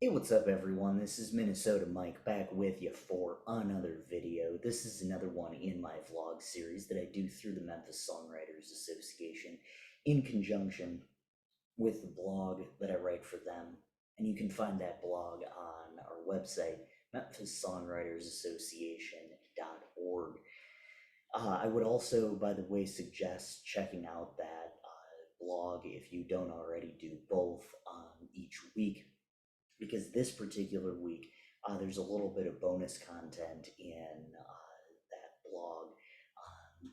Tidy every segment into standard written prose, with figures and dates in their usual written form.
Hey, what's up, everyone? This is Minnesota Mike back with you for another video. This is another one in my vlog series that I do through the Memphis Songwriters Association in conjunction with the blog that I write for them. And you can find that blog on our website, memphisongwritersassociation.org. I would also, by the way, suggest checking out that blog if you don't already do both each week, because this particular week there's a little bit of bonus content in that blog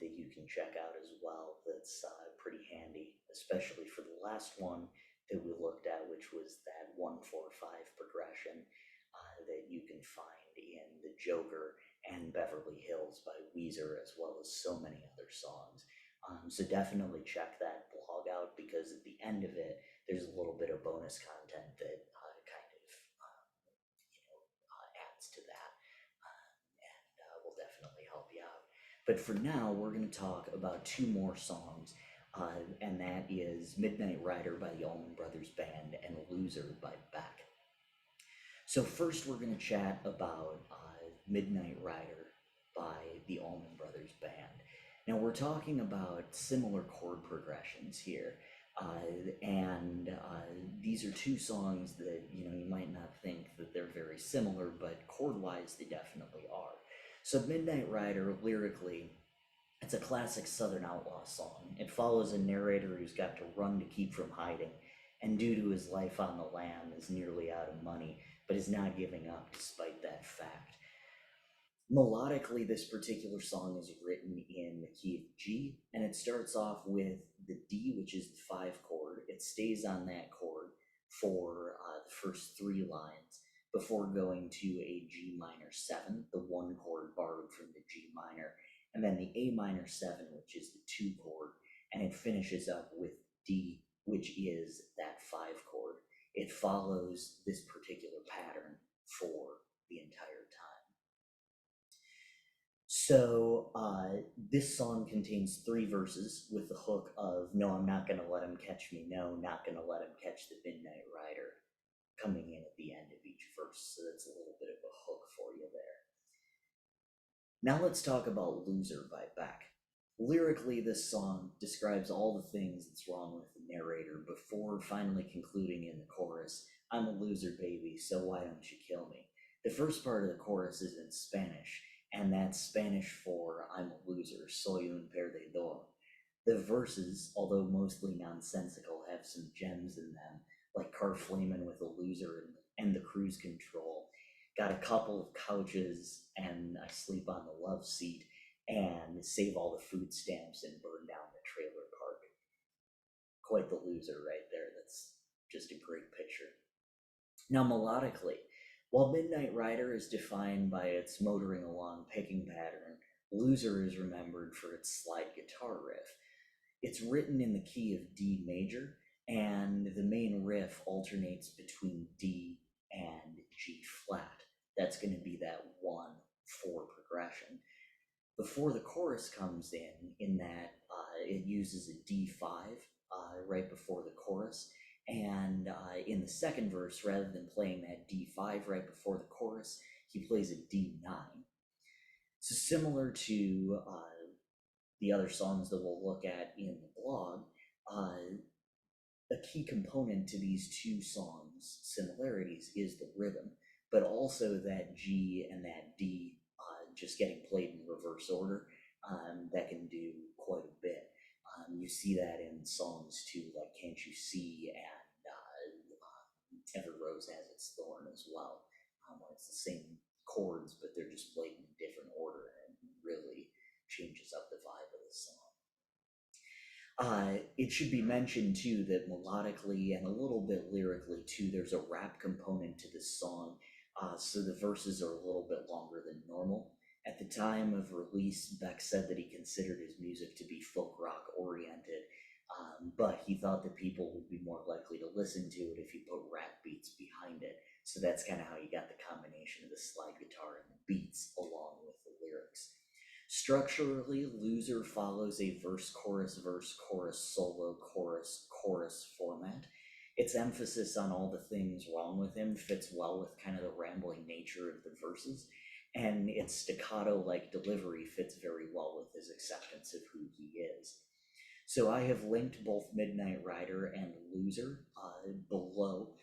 that you can check out as well. That's pretty handy, especially for the last one that we looked at, which was that 1-4-5 progression that you can find in The Joker and Beverly Hills by Weezer, as well as so many other songs. So definitely check that blog out, because at the end of it, there's a little bit of bonus content that adds to that, and will definitely help you out. But for now, we're going to talk about two more songs, and that is Midnight Rider by the Allman Brothers Band and Loser by Beck. So first, we're going to chat about Midnight Rider by the Allman Brothers Band. Now, we're talking about similar chord progressions here, and these are two songs that you might not think that they're very similar, but chord-wise they definitely are. So Midnight Rider, lyrically, it's a classic Southern outlaw song. It follows a narrator who's got to run to keep from hiding, and due to his life on the lam is nearly out of money, but is not giving up despite that fact. Melodically, this particular song is written in the key of G, and it starts off with the D, which is the 5 chord. It stays on that chord for the first 3 lines before going to a G minor 7, the 1 chord borrowed from the G minor, and then the A minor 7, which is the 2 chord, and it finishes up with D, which is that 5 chord. It follows this particular pattern for the entire time. So this song contains 3 verses with the hook of "No, I'm not gonna let him catch me, no, not gonna let him catch the Midnight Rider" coming in at the end of each verse. So that's a little bit of a hook for you there. Now let's talk about Loser by Beck. Lyrically, this song describes all the things that's wrong with the narrator before finally concluding in the chorus, "I'm a loser, baby, so why don't you kill me?" The first part of the chorus is in Spanish, and that's Spanish for "I'm a loser, soy un perdedor." The verses, although mostly nonsensical, have some gems in them, like "Car flamin' with a loser" and "The cruise control." "Got a couple of couches and I sleep on the love seat," and "Save all the food stamps and burn down the trailer park." Quite the loser right there. That's just a great picture. Now, melodically, while Midnight Rider is defined by its motoring along picking pattern, Loser is remembered for its slide guitar riff. It's written in the key of D major, and the main riff alternates between D and G flat. That's going to be that 1-4 progression. Before the chorus comes in that it uses a D5 right before the chorus, and in the second verse, rather than playing that D5 right before the chorus, he plays a D9. So similar to the other songs that we'll look at in the blog, a key component to these two songs' similarities is the rhythm, but also that G and that D just getting played in reverse order, that can do quite a bit. You see that in songs too, like "Can't You See" and "Every Rose Has Its Thorn" as well, where it's the same chords, but they're just played in a different order, and it really changes up the vibe of the song. It should be mentioned too that melodically and a little bit lyrically too, there's a rap component to this song, so the verses are a little bit longer than normal. At the time of release, Beck said that he considered his music to be folk rock oriented, but he thought that people would be more likely to listen to it if he put rap beats behind it. So that's kind of how you got the combination of the slide guitar and the beats along with the lyrics. Structurally, Loser follows a verse, chorus, solo, chorus, chorus format. its emphasis on all the things wrong with him fits well with kind of the rambling nature of the verses, and its staccato like delivery fits very well with his acceptance of who he is. So I have linked both Midnight Rider and Loser below,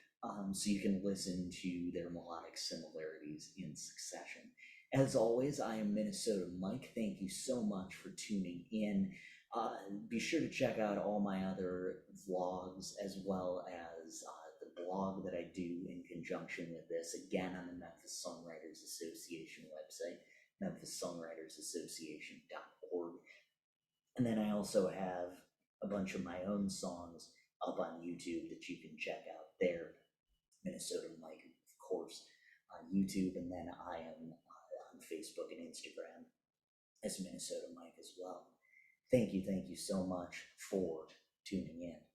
so you can listen to their melodic similarities in succession. As always, I am Minnesota Mike. Thank you so much for tuning in. Be sure to check out all my other vlogs as well as the blog that I do in conjunction with this, again on the Memphis Songwriters Association website, memphissongwritersassociation.org. And then I also have a bunch of my own songs up on YouTube that you can check out there. Minnesota Mike, of course, on YouTube. And then I am on Facebook and Instagram as Minnesota Mike as well. Thank you so much for tuning in.